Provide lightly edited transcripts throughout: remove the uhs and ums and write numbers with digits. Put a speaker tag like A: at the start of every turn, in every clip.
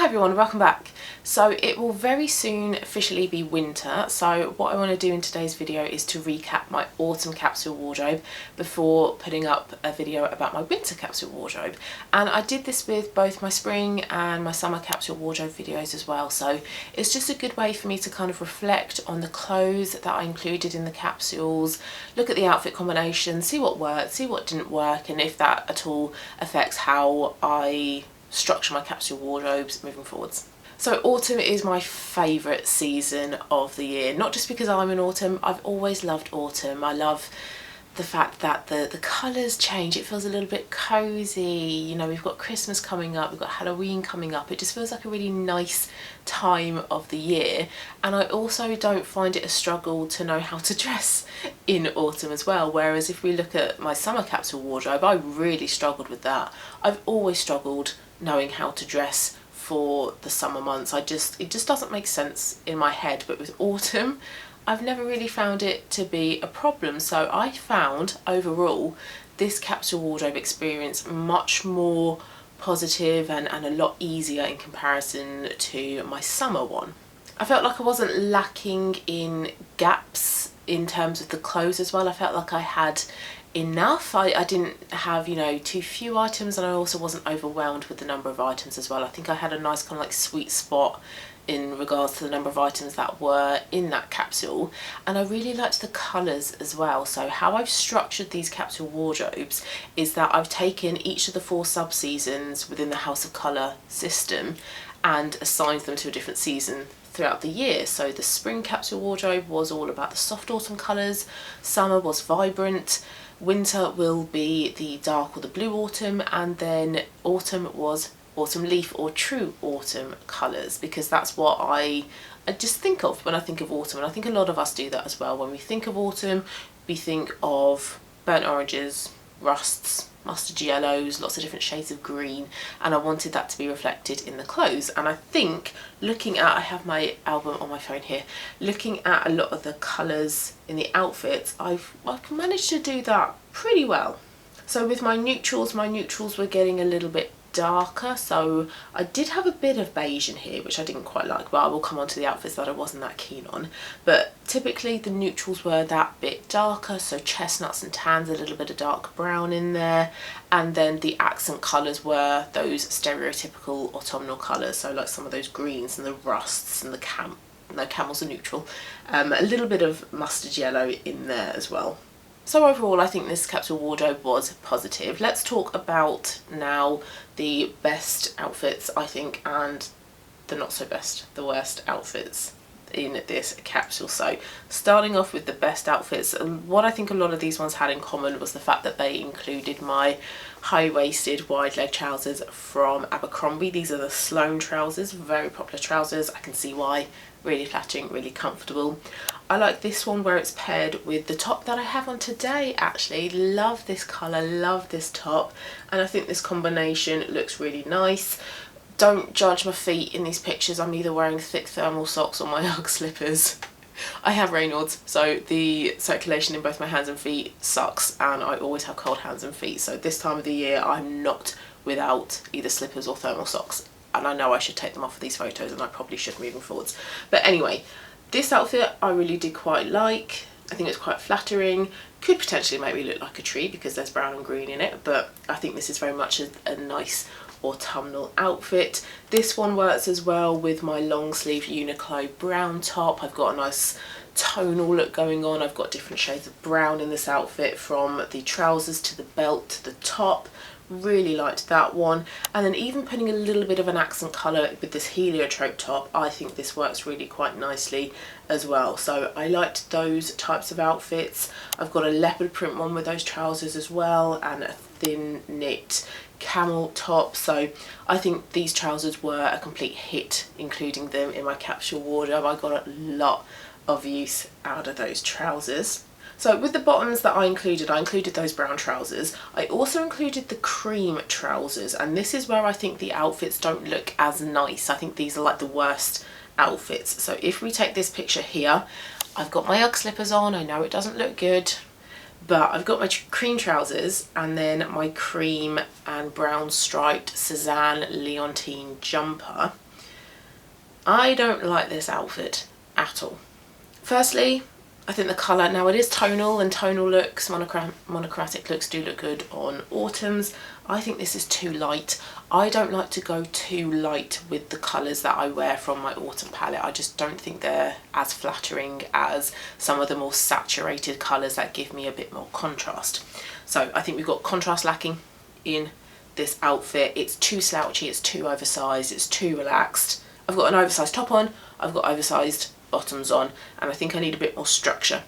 A: everyone, welcome back. So it will very soon officially be winter, so what I want to do in today's video is to recap my autumn capsule wardrobe before putting up a video about my winter capsule wardrobe. And I did this with both my spring and my summer capsule wardrobe videos as well, so it's just a good way for me to kind of reflect on the clothes that I included in the capsules, look at the outfit combinations, see what worked, see what didn't work, and if that at all affects how I structure my capsule wardrobes moving forwards. So autumn is my favourite season of the year, not just because I'm in autumn. I've always loved autumn. I love the fact that the colours change. It feels a little bit cosy. You know, we've got Christmas coming up, we've got Halloween coming up. It just feels like a really nice time of the year. And I also don't find it a struggle to know how to dress in autumn as well. Whereas if we look at my summer capsule wardrobe, I really struggled with that. I've always struggled knowing how to dress for the summer months. It just doesn't make sense in my head. But with autumn, I've never really found it to be a problem. So I found overall this capsule wardrobe experience much more positive and a lot easier in comparison to my summer one. I felt like I wasn't lacking in gaps in terms of the clothes as well. I felt like I had enough. I didn't have, you know, too few items, and I also wasn't overwhelmed with the number of items as well. I think I had a nice kind of like sweet spot in regards to the number of items that were in that capsule, and I really liked the colours as well. So how I've structured these capsule wardrobes is that I've taken each of the 4 sub-seasons within the House of Colour system and assigned them to a different season throughout the year. So the spring capsule wardrobe was all about the soft autumn colours, summer was vibrant, winter will be the dark or the blue autumn, and then autumn was autumn leaf or true autumn colours, because that's what I just think of when I think of autumn. And I think a lot of us do that as well. When we think of autumn, we think of burnt oranges, rusts, mustard yellows, lots of different shades of green, and I wanted that to be reflected in the clothes. And I think looking at, I have my album on my phone here, looking at a lot of the colours in the outfits, I've managed to do that pretty well. So with my neutrals were getting a little bit darker, so I did have a bit of beige in here, which I didn't quite like, but I will come on to the outfits that I wasn't that keen on. But typically the neutrals were that bit darker, so chestnuts and tans, a little bit of dark brown in there, and then the accent colours were those stereotypical autumnal colours, so like some of those greens and the rusts and the camel's a neutral, a little bit of mustard yellow in there as well. So overall, I think this capsule wardrobe was positive. Let's talk about now the best outfits, I think, and the not so best, the worst outfits in this capsule. So starting off with the best outfits, what I think a lot of these ones had in common was the fact that they included my high-waisted wide leg trousers from Abercrombie. These are the Sloane trousers, very popular trousers. I can see why. Really flattering, really comfortable. I like this one where it's paired with the top that I have on today. Actually love this colour, love this top, and I think this combination looks really nice. Don't judge my feet in these pictures. I'm either wearing thick thermal socks or my Ugg slippers. I have Raynaud's, so the circulation in both my hands and feet sucks, and I always have cold hands and feet. So this time of the year I'm not without either slippers or thermal socks. And I know I should take them off for these photos, and I probably should moving forwards. But anyway, this outfit I really did quite like. I think it's quite flattering. Could potentially make me look like a tree because there's brown and green in it, but I think this is very much a nice autumnal outfit. This one works as well with my long sleeve Uniqlo brown top. I've got a nice tonal look going on. I've got different shades of brown in this outfit, from the trousers to the belt to the top. Really liked that one. And then even putting a little bit of an accent colour with this heliotrope top, I think this works really quite nicely as well. So I liked those types of outfits. I've got a leopard print one with those trousers as well, and a thin knit camel top. So I think these trousers were a complete hit, including them in my capsule wardrobe. I got a lot of use out of those trousers. So with the bottoms that I included those brown trousers. I also included the cream trousers, and this is where I think the outfits don't look as nice. I think these are like the worst outfits. So if we take this picture here, I've got my Ugg slippers on. I know it doesn't look good, but I've got my cream trousers and then my cream and brown striped Cezanne Leontine jumper. I don't like this outfit at all. Firstly, I think the colour, now it is tonal, and tonal looks, monochromatic looks do look good on autumns. I think this is too light. I don't like to go too light with the colours that I wear from my autumn palette. I just don't think they're as flattering as some of the more saturated colours that give me a bit more contrast. So I think we've got contrast lacking in this outfit. It's too slouchy, it's too oversized, it's too relaxed. I've got an oversized top on, I've got oversized bottoms on, and I think I need a bit more structure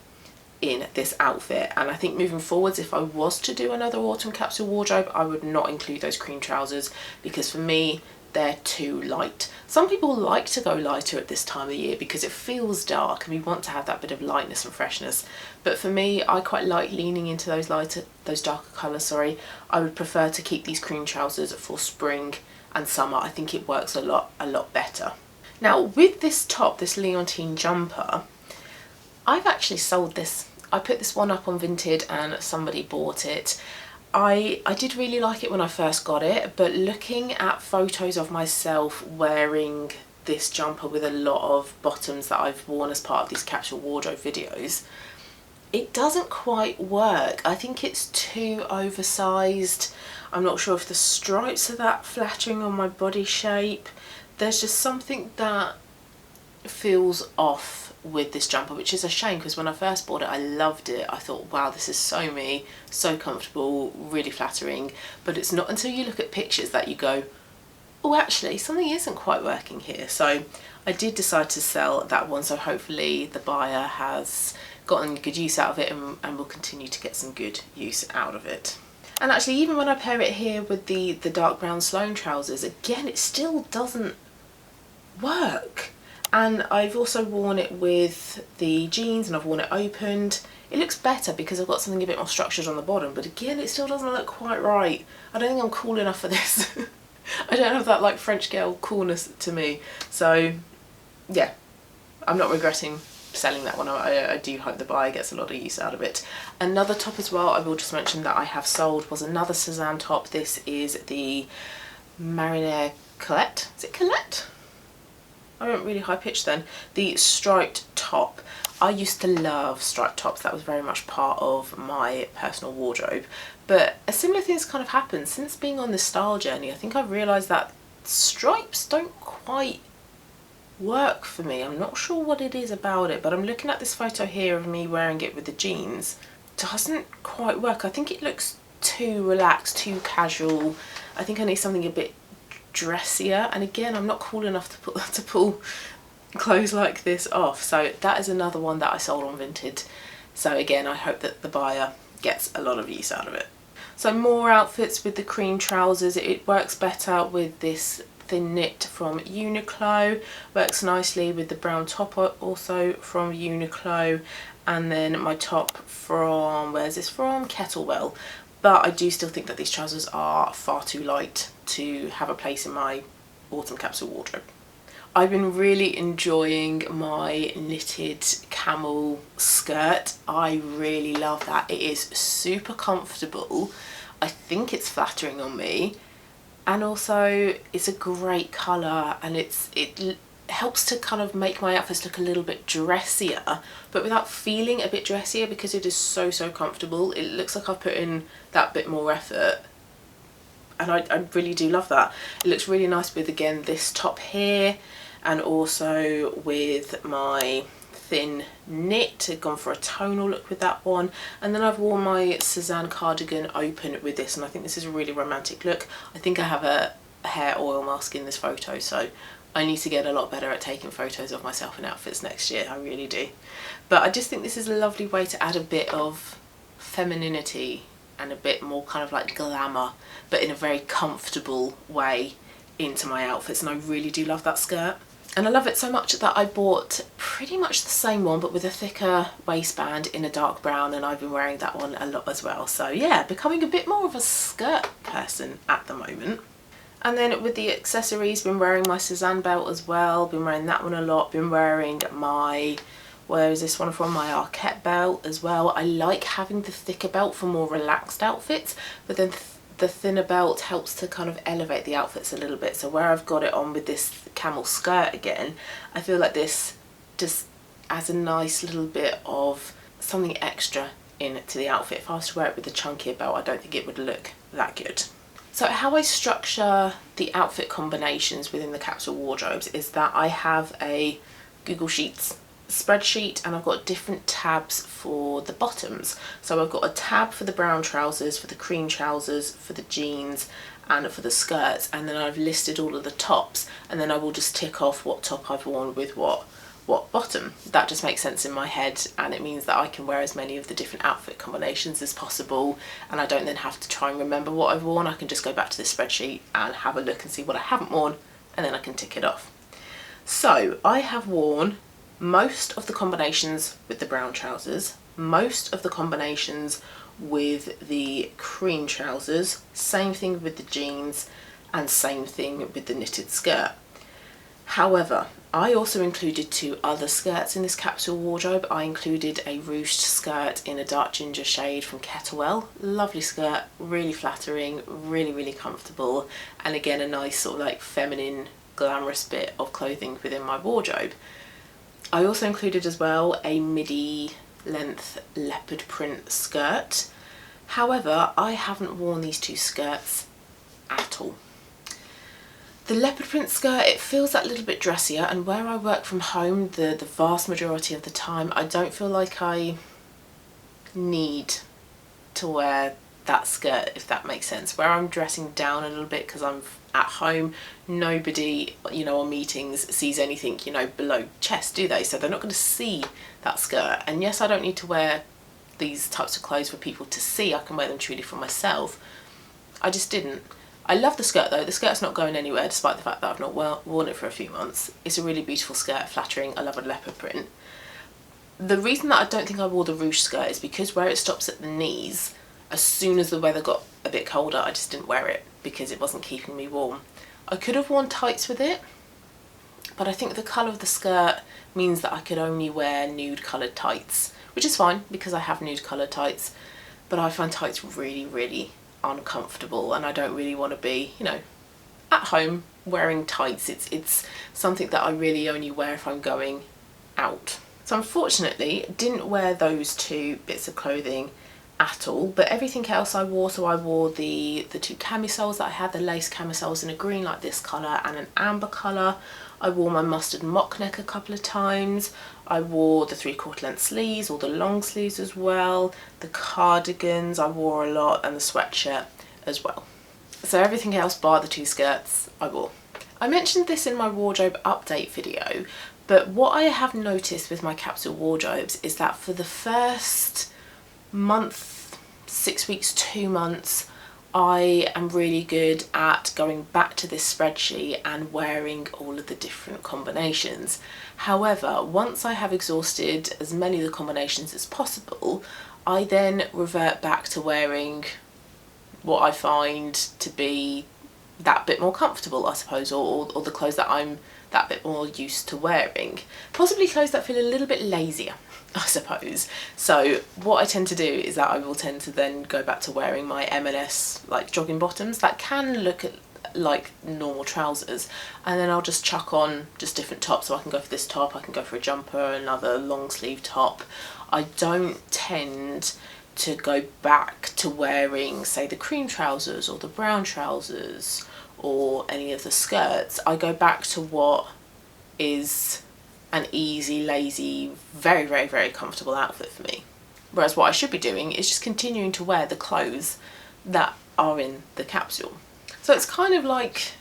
A: in this outfit. And I think moving forwards, if I was to do another autumn capsule wardrobe, I would not include those cream trousers, because for me they're too light. Some people like to go lighter at this time of year because it feels dark and we want to have that bit of lightness and freshness, but for me, I quite like leaning into those darker colours. I would prefer to keep these cream trousers for spring and summer. I think it works a lot better. Now with this top, this Leontine jumper, I've actually sold this. I put this one up on Vinted and somebody bought it. I did really like it when I first got it, but looking at photos of myself wearing this jumper with a lot of bottoms that I've worn as part of these capsule wardrobe videos, it doesn't quite work. I think it's too oversized. I'm not sure if the stripes are that flattering on my body shape. There's just something that feels off with this jumper, which is a shame, because when I first bought it I loved it. I thought, wow, this is so me, so comfortable, really flattering. But it's not until you look at pictures that you go, oh, actually something isn't quite working here. So I did decide to sell that one, so hopefully the buyer has gotten good use out of it and will continue to get some good use out of it. And actually, even when I pair it here with the dark brown Sloane trousers, again, it still doesn't work. And I've also worn it with the jeans, and I've worn it opened. It looks better because I've got something a bit more structured on the bottom, but again, it still doesn't look quite right. I don't think I'm cool enough for this. I don't have that like French girl coolness to me. So yeah, I'm not regretting selling that one. I do hope the buyer gets a lot of use out of it. Another top as well, I will just mention that I have sold, was another Cézanne top. This is the Marinière Colette. Is it Colette? I went really high pitched then. The striped top. I used to love striped tops. That was very much part of my personal wardrobe. But a similar thing has kind of happened since being on this style journey. I think I've realised that stripes don't quite work for me. I'm not sure what it is about it, but I'm looking at this photo here of me wearing it with the jeans. It doesn't quite work. I think it looks too relaxed, too casual. I think I need something a bit dressier, and again, I'm not cool enough to pull clothes like this off. So that is another one that I sold on Vinted. So again, I hope that the buyer gets a lot of use out of it. So more outfits with the cream trousers. It works better with this thin knit from Uniqlo, works nicely with the brown top also from Uniqlo, and then my top from, where's this from? Kettlewell. But I do still think that these trousers are far too light to have a place in my autumn capsule wardrobe. I've been really enjoying my knitted camel skirt. I really love that. It is super comfortable. I think it's flattering on me, and also it's a great colour, and it helps to kind of make my outfits look a little bit dressier, but without feeling a bit dressier, because it is so comfortable. It looks like I've put in that bit more effort, and I really do love that. It looks really nice with, again, this top here, and also with my thin knit. I've gone for a tonal look with that one, and then I've worn my Cézanne cardigan open with this, and I think this is a really romantic look. I think I have a hair oil mask in this photo, so I need to get a lot better at taking photos of myself in outfits next year. I really do. But I just think this is a lovely way to add a bit of femininity and a bit more kind of like glamour, but in a very comfortable way into my outfits, and I really do love that skirt. And I love it so much that I bought pretty much the same one but with a thicker waistband in a dark brown, and I've been wearing that one a lot as well. So yeah, becoming a bit more of a skirt person at the moment. And then with the accessories, been wearing my Cézanne belt as well, been wearing that one a lot, been wearing my, where is this one from, my Arquette belt as well. I like having the thicker belt for more relaxed outfits, but then the thinner belt helps to kind of elevate the outfits a little bit. So where I've got it on with this camel skirt again, I feel like this just adds a nice little bit of something extra into the outfit. If I was to wear it with the chunkier belt, I don't think it would look that good. So how I structure the outfit combinations within the capsule wardrobes is that I have a Google Sheets spreadsheet, and I've got different tabs for the bottoms. So I've got a tab for the brown trousers, for the cream trousers, for the jeans, and for the skirts, and then I've listed all of the tops, and then I will just tick off what top I've worn with what bottom. That just makes sense in my head, and it means that I can wear as many of the different outfit combinations as possible, and I don't then have to try and remember what I've worn. I can just go back to this spreadsheet and have a look and see what I haven't worn, and then I can tick it off. So I have worn most of the combinations with the brown trousers, most of the combinations with the cream trousers, same thing with the jeans, and same thing with the knitted skirt. However, I also included 2 other skirts in this capsule wardrobe. I included a ruched skirt in a dark ginger shade from Kettlewell. Lovely skirt, really flattering, really comfortable, and again a nice sort of like feminine, glamorous bit of clothing within my wardrobe. I also included as well a midi length leopard print skirt. However, I haven't worn these 2 skirts at all. The leopard print skirt, it feels that little bit dressier, and where I work from home the vast majority of the time, I don't feel like I need to wear that skirt, if that makes sense. Where I'm dressing down a little bit because I'm at home, nobody, you know, on meetings sees anything, you know, below chest, do they? So they're not going to see that skirt. And yes, I don't need to wear these types of clothes for people to see. I can wear them truly for myself. I just didn't. I love the skirt though. The skirt's not going anywhere despite the fact that I've not worn it for a few months. It's a really beautiful skirt, flattering. I love a leopard print. The reason that I don't think I wore the ruched skirt is because where it stops at the knees, as soon as the weather got a bit colder, I just didn't wear it because it wasn't keeping me warm. I could have worn tights with it, but I think the colour of the skirt means that I could only wear nude coloured tights, which is fine because I have nude coloured tights, but I find tights really uncomfortable, and I don't really want to be, you know, at home wearing tights. It's something that I really only wear if I'm going out. So unfortunately, didn't wear those 2 bits of clothing at all, but everything else I wore. So I wore the 2 camisoles that I had, the lace camisoles in a green like this colour and an amber colour. I wore my mustard mock neck a couple of times. I wore the 3/4 length sleeves, or the long sleeves as well. The cardigans I wore a lot, and the sweatshirt as well. So everything else bar the 2 skirts I wore. I mentioned this in my wardrobe update video, but what I have noticed with my capsule wardrobes is that for the first month, 6 weeks, 2 months, I am really good at going back to this spreadsheet and wearing all of the different combinations. However, once I have exhausted as many of the combinations as possible, I then revert back to wearing what I find to be that bit more comfortable, I suppose, or the clothes that I'm that bit more used to wearing. Possibly clothes that feel a little bit lazier, I suppose. So what I tend to do is that I will tend to then go back to wearing my M&S like jogging bottoms that can look like normal trousers, and then I'll just chuck on just different tops. So I can go for this top, I can go for a jumper, another long sleeve top. I don't tend to go back to wearing, say, the cream trousers or the brown trousers or any of the skirts. I go back to what is an easy, lazy, very comfortable outfit for me. Whereas what I should be doing is just continuing to wear the clothes that are in the capsule. So it's kind of like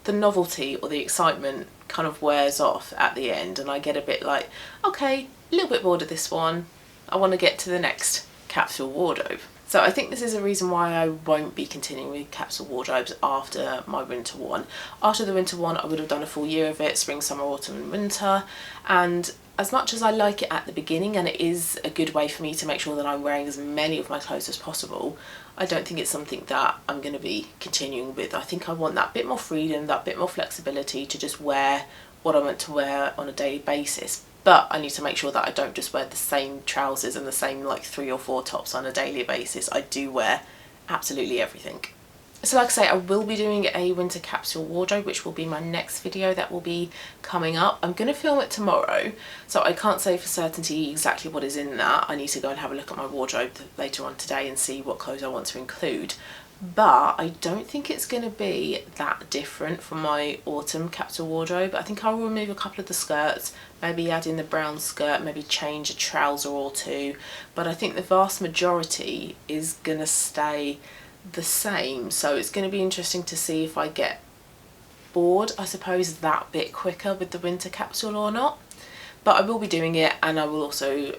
A: the novelty or the excitement kind of wears off at the end, and I get a bit like, okay, a little bit bored of this one, I want to get to the next capsule wardrobe. So I think this is a reason why I won't be continuing with capsule wardrobes after my winter one. After the winter one, I would have done a full year of it, spring, summer, autumn and winter, and as much as I like it at the beginning, and it is a good way for me to make sure that I'm wearing as many of my clothes as possible, I don't think it's something that I'm going to be continuing with. I think I want that bit more freedom, that bit more flexibility to just wear what I want to wear on a daily basis. But I need to make sure that I don't just wear the same trousers and the same like 3 or 4 tops on a daily basis. I do wear absolutely everything. So like I say, I will be doing a winter capsule wardrobe, which will be my next video that will be coming up. I'm going to film it tomorrow, so I can't say for certainty exactly what is in that. I need to go and have a look at my wardrobe later on today and see what clothes I want to include. But I don't think it's going to be that different from my autumn capsule wardrobe. I think I'll remove a couple of the skirts, maybe add in the brown skirt, maybe change a trouser or two. But I think the vast majority is going to stay the same, so it's going to be interesting to see if I get bored, I suppose, that bit quicker with the winter capsule or not. But I will be doing it, and I will also,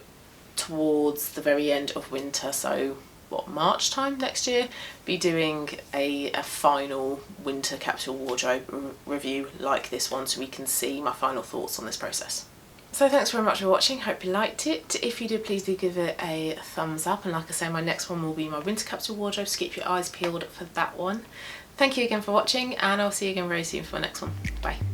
A: towards the very end of winter, so what, March time next year, be doing a final winter capsule wardrobe review like this one, so we can see my final thoughts on this process. So thanks very much for watching, hope you liked it. If you did, please do give it a thumbs up, and like I say, my next one will be my winter capsule wardrobe, so keep your eyes peeled for that one. Thank you again for watching, and I'll see you again very soon for my next one. Bye.